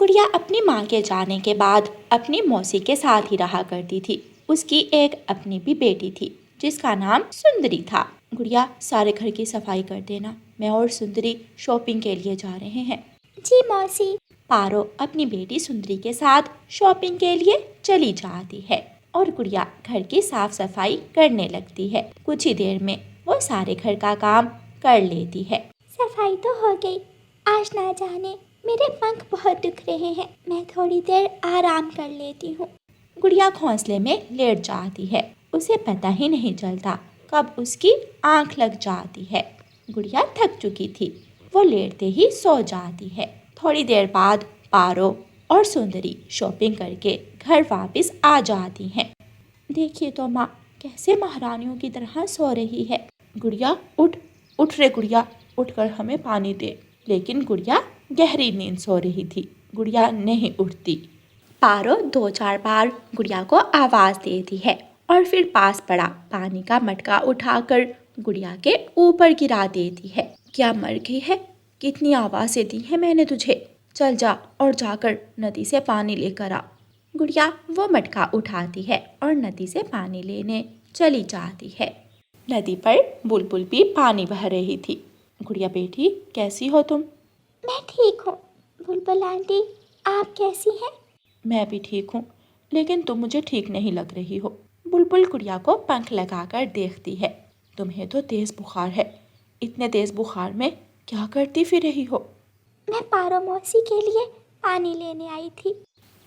गुड़िया अपनी माँ के जाने के बाद अपनी मौसी के साथ ही रहा करती थी। उसकी एक अपनी भी बेटी थी जिसका नाम सुंदरी था। गुड़िया सारे घर की सफाई कर देना, मैं और सुंदरी शॉपिंग के लिए जा रहे हैं। जी मौसी। पारो अपनी बेटी सुंदरी के साथ शॉपिंग के लिए चली जाती है और गुड़िया घर की साफ सफाई करने लगती है। कुछ ही देर में वो सारे घर का काम कर लेती है। सफाई तो हो गई, आज ना जाने मेरे पंख बहुत दुख रहे हैं, मैं थोड़ी देर आराम कर लेती हूँ। गुड़िया घोंसले में लेट जाती है। उसे पता ही नहीं चलता कब उसकी आंख लग जाती है। गुड़िया थक चुकी थी, वो लेटते ही सो जाती है। थोड़ी देर बाद पारो और सुंदरी शॉपिंग करके घर वापस आ जाती हैं। देखिए तो माँ कैसे महारानियों की तरह सो रही है। गुड़िया उठ उठ रे गुड़िया, उठकर हमें पानी दे। लेकिन गुड़िया गहरी नींद सो रही थी। गुड़िया नहीं उठती। पारो 2-4 बार गुड़िया को आवाज़ देती है और फिर पास पड़ा पानी का मटका उठाकर गुड़िया के ऊपर गिरा देती है। क्या मर गई है? कितनी आवाज़ें दी हैं मैंने तुझे। चल जा और जाकर नदी से पानी लेकर आ। गुड़िया वो मटका उठाती है और नदी से पानी लेने चली जाती है। नदी पर बुलबुल भी पानी बह रही थी। गुड़िया बेटी कैसी हो तुम? मैं ठीक हूँ। बुलबुल आंटी, आप कैसी हैं? मैं भी ठीक हूँ, लेकिन तुम मुझे ठीक नहीं लग रही हो। बुलबुल गुड़िया को पंख लगाकर देखती है। तुम्हें तो तेज बुखार है। इतने तेज बुखार में क्या करती फिर रही हो? मैं पारो मौसी के लिए पानी लेने आई थी।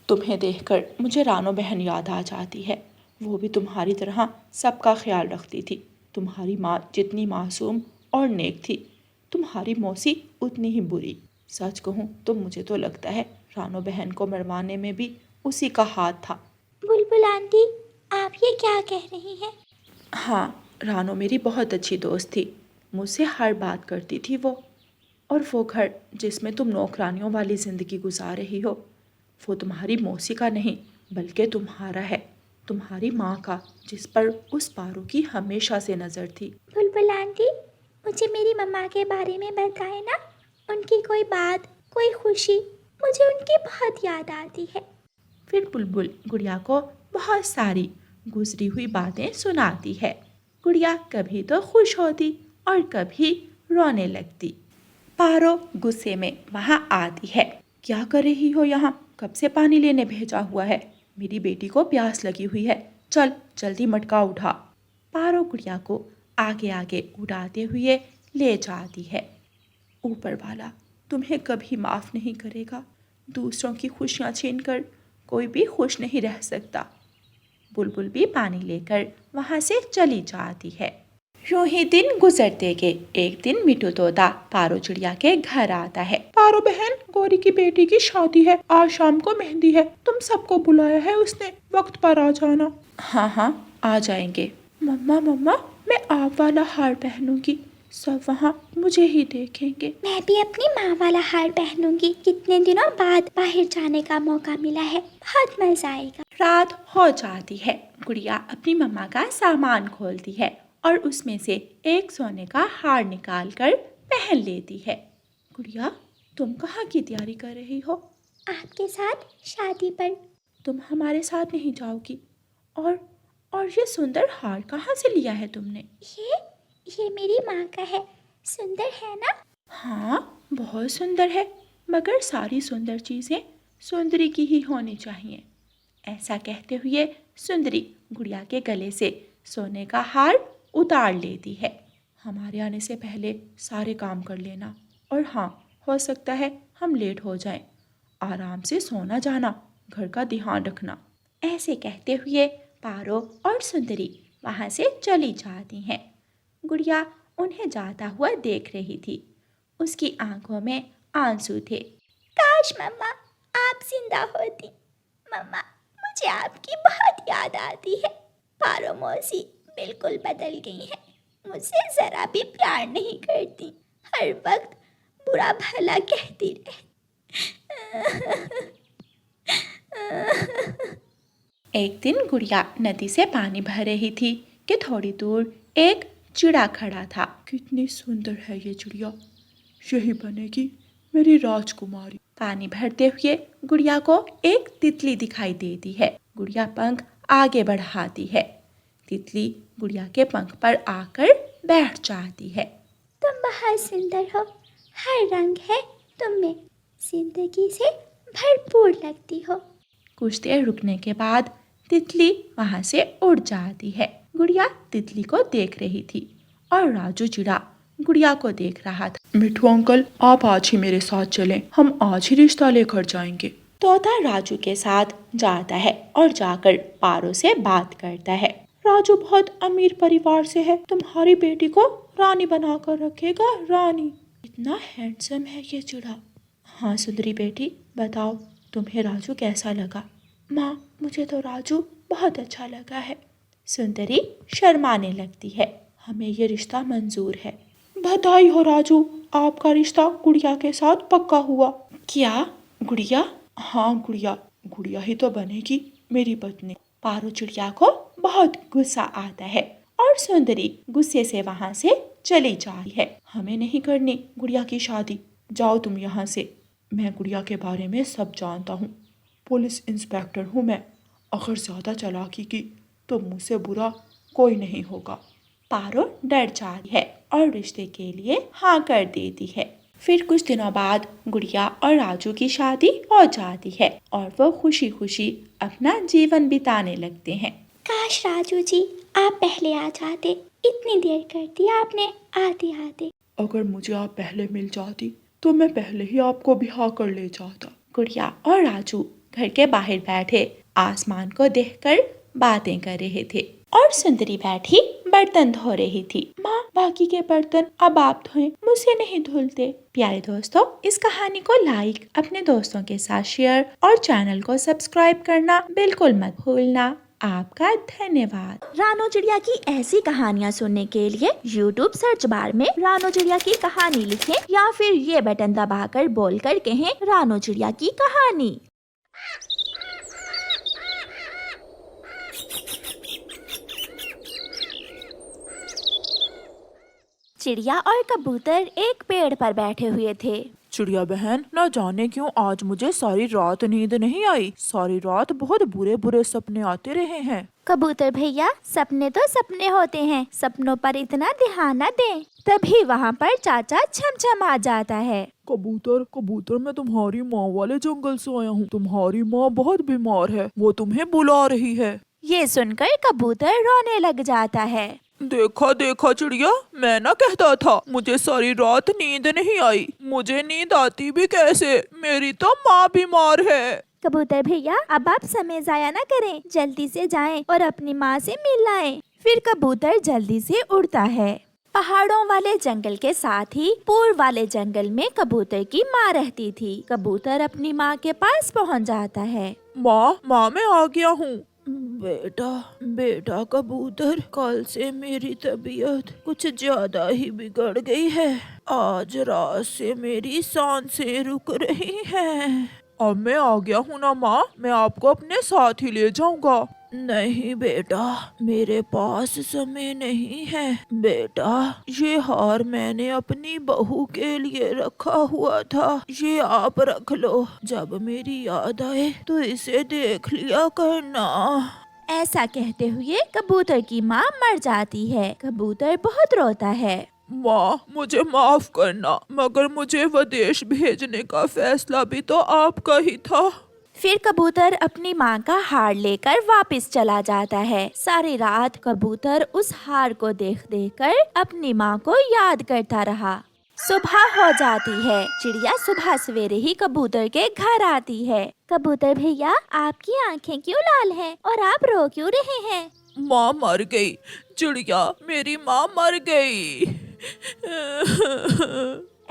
तुम्हें देखकर मुझे रानो बहन याद आ जाती है। वो भी तुम्हारी तरह सबका ख्याल रखती थी। तुम्हारी माँ जितनी मासूम और नेक थी, तुम्हारी मौसी उतनी ही बुरी। सच कहूँ तो मुझे तो लगता है रानो बहन को मरवाने में भी उसी का हाथ था। बुलबुल आंटी, आप ये क्या कह रही हैं? हाँ, रानो मेरी बहुत अच्छी दोस्त थी। मुझसे हर बात करती थी वो। और वो घर जिसमें तुम नौकरानियों वाली ज़िंदगी गुजार रही हो, वो तुम्हारी मौसी का नहीं बल्कि तुम्हारा है। तुम्हारी माँ का, जिस पर उस पारो की हमेशा से नज़र थी। बुलबुल आंटी, मुझे मेरी मम्मा के बारे में बताएं ना। उनकी कोई बात, कोई खुशी, मुझे उनकी बहुत याद आती है। फिर बुलबुल गुड़िया को बहुत सारी गुजरी हुई बातें सुनाती है। गुड़िया कभी तो खुश होती और कभी रोने लगती। पारो गुस्से में वहाँ आती है। क्या कर रही हो यहाँ? कब से पानी लेने भेजा हुआ है? मेरी बेटी को प्यास लगी हुई है। चल जल्दी मटका उठा। पारो गुड़िया को आगे आगे उड़ाते हुए ले जाती है। ऊपर वाला तुम्हें कभी माफ़ नहीं करेगा। दूसरों की खुशियाँ छीनकर कोई भी खुश नहीं रह सकता। बुलबुल भी पानी लेकर वहाँ से चली जाती है। यूं ही दिन गुजरते गए। एक दिन मिठू तोता पारो चिड़िया के घर आता है। पारो बहन, गौरी की बेटी की शादी है, आज शाम को मेहंदी है, तुम सबको बुलाया है उसने, वक्त पर आ जाना। हाँ हाँ आ जाएंगे। मम्मा मम्मा, मैं आप वाला हार पहनूंगी, सब वहाँ मुझे ही देखेंगे। मैं भी अपनी माँ वाला हार पहनूंगी। कितने दिनों बाद बाहर जाने का मौका मिला है, बहुत मजा आएगा। रात हो जाती है। गुड़िया अपनी मम्मा का सामान खोलती है और उसमें से एक सोने का हार निकाल कर पहन लेती है। गुड़िया, तुम कहाँ की तैयारी कर रही हो? आपके साथ शादी पर। तुम हमारे साथ नहीं जाओगी? और ये सुंदर हार कहाँ से लिया है तुमने? ये मेरी माँ का है। सुंदर है ना? हाँ, बहुत सुंदर है, मगर सारी सुंदर चीज़ें सुंदरी की ही होनी चाहिए। ऐसा कहते हुए सुंदरी गुड़िया के गले से सोने का हार उतार लेती है। हमारे आने से पहले सारे काम कर लेना, और हाँ, हो सकता है हम लेट हो जाएं। आराम से सोना जाना, घर का ध्यान रखना। ऐसे कहते हुए पारो और सुंदरी वहाँ से चली जाती हैं। गुड़िया उन्हें जाता हुआ देख रही थी। उसकी आंखों में आंसू थे। काश मम्मा आप जिंदा होती। मम्मा, मुझे आपकी बहुत याद आती है। पारो मौसी बिल्कुल बदल गई है, मुझसे जरा भी प्यार नहीं करती, हर वक्त बुरा भला कहती रहती। एक दिन गुड़िया नदी से पानी भर रही थी कि थोड़ी दूर एक चिड़ा खड़ा था। कितनी सुंदर है ये चिड़िया, यही बनेगी मेरी राजकुमारी। पानी भरते हुए गुड़िया को एक तितली दिखाई देती है। गुड़िया पंख आगे बढ़ाती है। तितली गुड़िया के पंख पर आकर बैठ जाती है। तुम बहुत सुंदर हो, हर रंग है तुम में, जिंदगी से भरपूर लगती हो। कुछ देर रुकने के बाद तितली वहां से उड़ जाती है। गुड़िया तितली को देख रही थी और राजू चिड़ा गुड़िया को देख रहा था। मिठू अंकल, आप आज ही मेरे साथ चलें, हम आज ही रिश्ता लेकर जाएंगे। तोता राजू के साथ जाता है और जाकर पारो से बात करता है। राजू बहुत अमीर परिवार से है, तुम्हारी बेटी को रानी बनाकर रखेगा, रानी। इतना हैंडसम है ये चिड़ा। हाँ सुंदरी बेटी, बताओ तुम्हें राजू कैसा लगा? माँ, मुझे तो राजू बहुत अच्छा लगा है। सुंदरी शर्माने लगती है। हमें ये रिश्ता मंजूर है। बधाई हो राजू, आपका रिश्ता गुड़िया के साथ पक्का हुआ। क्या गुड़िया? हाँ गुड़िया, गुड़िया ही तो बनेगी मेरी पत्नी। पारो चिड़िया को बहुत गुस्सा आता है और सुंदरी गुस्से से वहां से चली जाती है। हमें नहीं करनी गुड़िया की शादी, जाओ तुम यहाँ से। मैं गुड़िया के बारे में सब जानता हूँ, पुलिस इंस्पेक्टर हूँ मैं। अगर ज़्यादा चालाकी की तो मुझसे बुरा कोई नहीं होगा। पारो डर जाती है और रिश्ते के लिए हाँ कर देती है। फिर कुछ दिनों बाद गुड़िया और राजू की शादी हो जाती है और वो खुशी खुशी अपना जीवन बिताने लगते हैं। काश राजू जी आप पहले आ जाते, इतनी देर कर दी आपने आते आते। अगर मुझे आप पहले मिल जाती तो मैं पहले ही आपको ब्याह कर ले जाता। गुड़िया और राजू घर के बाहर बैठे आसमान को देखकर बातें कर रहे थे और सुंदरी बैठी बर्तन धो रही थी। माँ, बाकी के बर्तन अब आप धोएं, मुझसे नहीं धुलते। प्यारे दोस्तों, इस कहानी को लाइक, अपने दोस्तों के साथ शेयर और चैनल को सब्सक्राइब करना बिल्कुल मत भूलना। आपका धन्यवाद। रानो चिड़िया की ऐसी कहानियाँ सुनने के लिए YouTube सर्च बार में रानो चिड़िया की कहानी लिखें या फिर ये बटन दबाकर बोलकर कहें रानो चिड़िया की कहानी। चिड़िया और कबूतर एक पेड़ पर बैठे हुए थे। चिड़िया बहन, न जाने क्यों आज मुझे सारी रात नींद नहीं आई। सारी रात बहुत बुरे बुरे सपने आते रहे हैं। कबूतर भैया, सपने तो सपने होते हैं, सपनों पर इतना ध्यान न दें। तभी वहाँ पर चाचा छमछम आ जाता है। कबूतर कबूतर, मैं तुम्हारी माँ वाले जंगल से आया हूँ। तुम्हारी माँ बहुत बीमार है, वो तुम्हें बुला रही है। ये सुनकर कबूतर रोने लग जाता है। देखा देखा चिड़िया, मैं ना कहता था मुझे सारी रात नींद नहीं आई। मुझे नींद आती भी कैसे, मेरी तो माँ बीमार है। कबूतर भैया, अब आप समय जाया न करें, जल्दी से जाएं और अपनी माँ से मिल आएं। फिर कबूतर जल्दी से उड़ता है। पहाड़ों वाले जंगल के साथ ही पूर्व वाले जंगल में कबूतर की माँ रहती थी। कबूतर अपनी माँ के पास पहुँच जाता है। माँ, मैं आ गया हूँ। बेटा कबूतर, कल से मेरी तबीयत कुछ ज्यादा ही बिगड़ गई है। आज रात से मेरी सांसें रुक रही हैं। अब मैं आ गया हूँ ना माँ, मैं आपको अपने साथ ही ले जाऊंगा। नहीं बेटा, मेरे पास समय नहीं है। बेटा, ये हार मैंने अपनी बहू के लिए रखा हुआ था, ये आप रख लो। जब मेरी याद आए तो इसे देख लिया करना। ऐसा कहते हुए कबूतर की माँ मर जाती है। कबूतर बहुत रोता है। माँ, मुझे माफ करना, मगर मुझे विदेश भेजने का फैसला भी तो आपका ही था। फिर कबूतर अपनी माँ का हार लेकर वापस चला जाता है। सारी रात कबूतर उस हार को देख देख कर अपनी माँ को याद करता रहा। सुबह हो जाती है। चिड़िया सुबह सवेरे ही कबूतर के घर आती है। कबूतर भैया, आपकी आंखें क्यों लाल हैं और आप रो क्यों रहे हैं? माँ मर गई चिड़िया, मेरी माँ मर गई।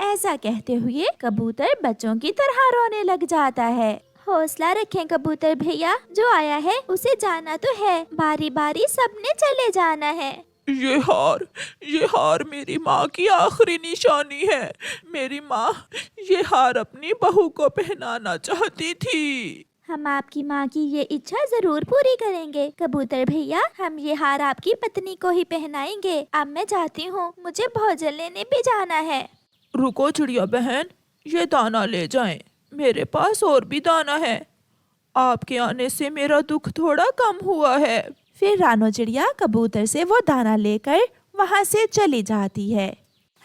ऐसा कहते हुए कबूतर बच्चों की तरह रोने लग जाता है। हौसला रखें कबूतर भैया, जो आया है उसे जाना तो है, बारी बारी सबने चले जाना है। ये हार मेरी माँ की आखिरी निशानी है। मेरी माँ ये हार अपनी बहू को पहनाना चाहती थी। हम आपकी माँ की ये इच्छा जरूर पूरी करेंगे कबूतर भैया। हम ये हार आपकी पत्नी को ही पहनाएंगे। अब मैं जाती हूँ, मुझे भोजन लेने भी जाना है। रुको चिड़िया बहन, ये दाना ले जाएं। मेरे पास और भी दाना है। आपके आने से मेरा दुख थोड़ा कम हुआ है। फिर रानो चिड़िया कबूतर से वो दाना लेकर वहाँ से चली जाती है।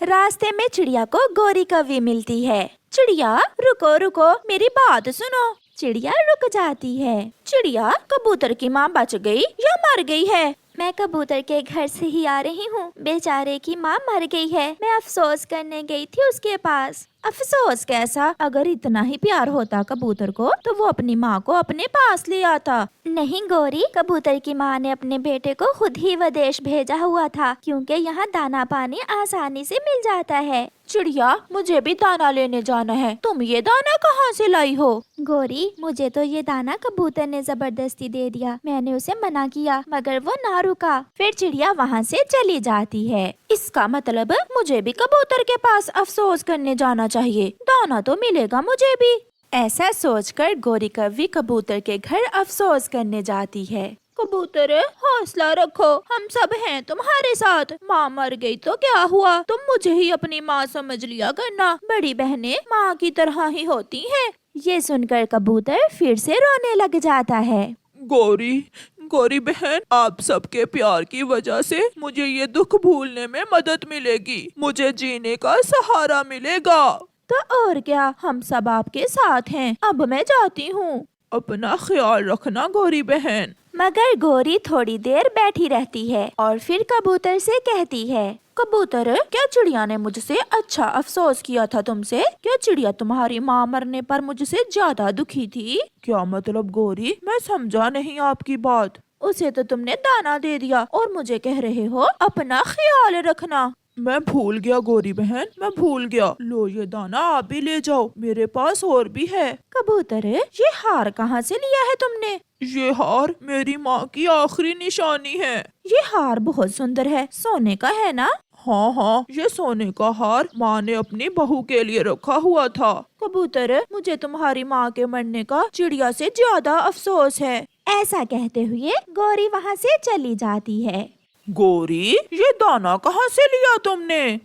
रास्ते में चिड़िया को गोरी कौवी मिलती है। चिड़िया रुको रुको, मेरी बात सुनो। चिड़िया रुक जाती है। चिड़िया, कबूतर की माँ बच गई या मर गई है? मैं कबूतर के घर से ही आ रही हूँ। बेचारे की माँ मर गई है। मैं अफसोस करने गई थी उसके पास। अफसोस कैसा? अगर इतना ही प्यार होता कबूतर को तो वो अपनी माँ को अपने पास ले आता। नहीं गौरी, कबूतर की माँ ने अपने बेटे को खुद ही विदेश भेजा हुआ था, क्योंकि यहाँ दाना पानी आसानी से मिल जाता है। चिड़िया, मुझे भी दाना लेने जाना है। तुम ये दाना कहाँ से लाई हो? गौरी, मुझे तो ये दाना कबूतर ने जबरदस्ती दे दिया। मैंने उसे मना किया मगर वो ना रुका। फिर चिड़िया वहाँ से चली जाती है। इसका मतलब मुझे भी कबूतर के पास अफसोस करने जाना चाहिए। दाना तो मिलेगा मुझे भी। ऐसा सोचकर गोरी कौवी कबूतर के घर अफसोस करने जाती है। कबूतर, हौसला रखो, हम सब हैं तुम्हारे साथ। माँ मर गई तो क्या हुआ, तुम मुझे ही अपनी माँ समझ लिया करना। बड़ी बहनें माँ की तरह ही होती हैं। ये सुनकर कबूतर फिर से रोने लग जाता है। गौरी बहन, आप सबके प्यार की वजह से मुझे ये दुख भूलने में मदद मिलेगी। मुझे जीने का सहारा मिलेगा। तो और क्या, हम सब आपके साथ हैं। अब मैं जाती हूँ। अपना ख्याल रखना गौरी बहन। मगर गोरी थोड़ी देर बैठी रहती है और फिर कबूतर से कहती है, कबूतर, क्या चिड़िया ने मुझसे अच्छा अफसोस किया था तुमसे? क्या चिड़िया तुम्हारी माँ मरने पर मुझसे ज्यादा दुखी थी? क्या मतलब गौरी, मैं समझा नहीं आपकी बात। उसे तो तुमने दाना दे दिया और मुझे कह रहे हो अपना ख्याल रखना। मैं भूल गया गौरी बहन, मैं भूल गया। लो ये दाना आप भी ले जाओ, मेरे पास और भी है। कबूतर, ये हार कहाँ से लिया है तुमने? ये हार मेरी माँ की आखिरी निशानी है। ये हार बहुत सुंदर है, सोने का है ना? हाँ, ये सोने का हार माँ ने अपनी बहू के लिए रखा हुआ था। कबूतर, मुझे तुम्हारी माँ के मरने का चिड़िया से ज्यादा अफसोस है। ऐसा कहते हुए गौरी वहाँ से चली जाती है। गौरी, ये दाना कहाँ से लिया तुमने?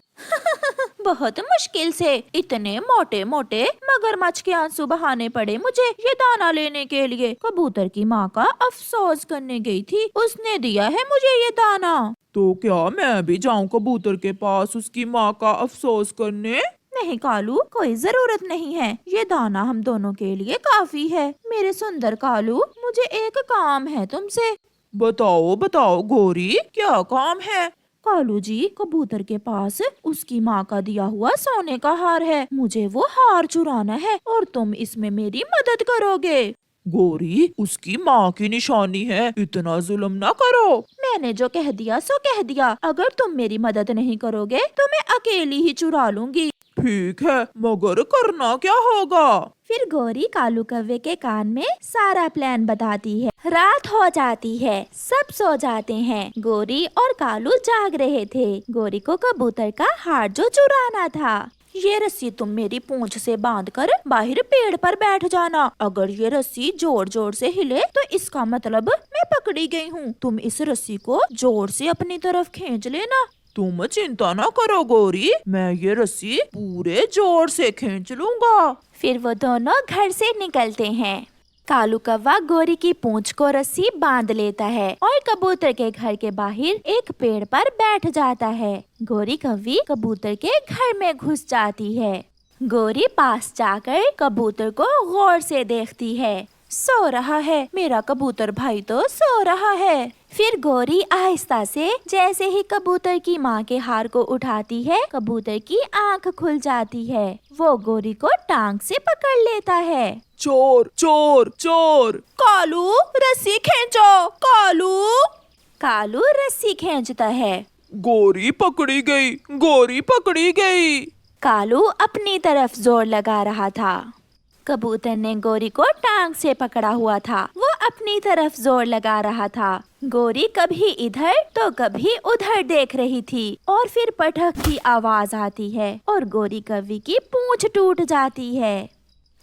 बहुत मुश्किल से। इतने मोटे मोटे मगरमच्छ के आंसू बहाने पड़े मुझे ये दाना लेने के लिए। कबूतर की माँ का अफसोस करने गई थी, उसने दिया है मुझे ये दाना। तो क्या मैं भी जाऊँ कबूतर के पास उसकी माँ का अफसोस करने? नहीं कालू, कोई जरूरत नहीं है। ये दाना हम दोनों के लिए काफी है। मेरे सुंदर कालू, मुझे एक काम है तुमसे। बताओ बताओ गौरी, क्या काम है? कालू जी, कबूतर के पास उसकी माँ का दिया हुआ सोने का हार है। मुझे वो हार चुराना है और तुम इसमें मेरी मदद करोगे। गौरी, उसकी माँ की निशानी है, इतना जुल्म ना करो। मैंने जो कह दिया सो कह दिया। अगर तुम मेरी मदद नहीं करोगे तो मैं अकेली ही चुरा लूंगी। ठीक है, मगर करना क्या होगा? फिर गौरी कालू कौवे के कान में सारा प्लान बताती है। रात हो जाती है, सब सो जाते हैं। गौरी और कालू जाग रहे थे। गौरी को कबूतर का हार जो चुराना था। ये रस्सी तुम मेरी पूंछ से बांधकर बाहर पेड़ पर बैठ जाना। अगर ये रस्सी जोर जोर से हिले तो इसका मतलब मैं पकड़ी गई हूँ। तुम इस रस्सी को जोर से अपनी तरफ खींच लेना। तुम चिंता ना करो गौरी, मैं ये रस्सी पूरे जोर से खींच लूंगा। फिर वो दोनों घर से निकलते हैं। कालू कौवा गौरी की पूंछ को रस्सी बांध लेता है और कबूतर के घर के बाहर एक पेड़ पर बैठ जाता है। गौरी कौवी कबूतर के घर में घुस जाती है। गौरी पास जाकर कबूतर को गौर से देखती है। सो रहा है, मेरा कबूतर भाई तो सो रहा है। फिर गौरी आहिस्ता से जैसे ही कबूतर की माँ के हार को उठाती है, कबूतर की आंख खुल जाती है। वो गौरी को टांग से पकड़ लेता है। चोर चोर चोर! कालू, रस्सी खींचो। कालू! कालू रस्सी खींचता है। गौरी पकड़ी गई, गौरी पकड़ी गई। कालू अपनी तरफ जोर लगा रहा था। कबूतर ने गौरी को टांग से पकड़ा हुआ था। वो अपनी तरफ जोर लगा रहा था। गौरी कभी इधर तो कभी उधर देख रही थी और फिर पटक की आवाज आती है और गौरी कौवी की पूंछ टूट जाती है।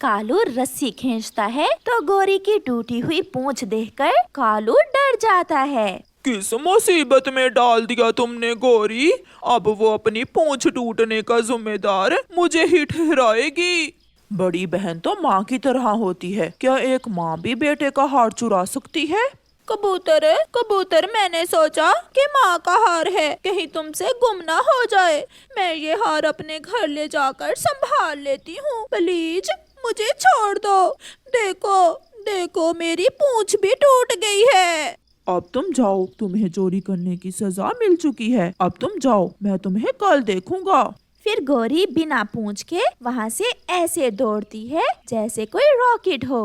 कालू रस्सी खींचता है तो गौरी की टूटी हुई पूंछ देखकर कालू डर जाता है। किस मुसीबत में डाल दिया तुमने गौरी? अब वो अपनी पूंछ टूटने का जिम्मेदार मुझे ही ठहराएगी। बड़ी बहन तो माँ की तरह होती है, क्या एक माँ भी बेटे का हार चुरा सकती है? कबूतर कबूतर, मैंने सोचा कि माँ का हार है, कहीं तुमसे गुम ना हो जाए। मैं ये हार अपने घर ले जाकर संभाल लेती हूँ, प्लीज मुझे छोड़ दो। देखो देखो, मेरी पूंछ भी टूट गई है। अब तुम जाओ, तुम्हें चोरी करने की सजा मिल चुकी है। अब तुम जाओ, मैं तुम्हें कल देखूंगा। फिर गौरी बिना पूंछ के वहाँ से ऐसे दौड़ती है जैसे कोई रॉकेट हो।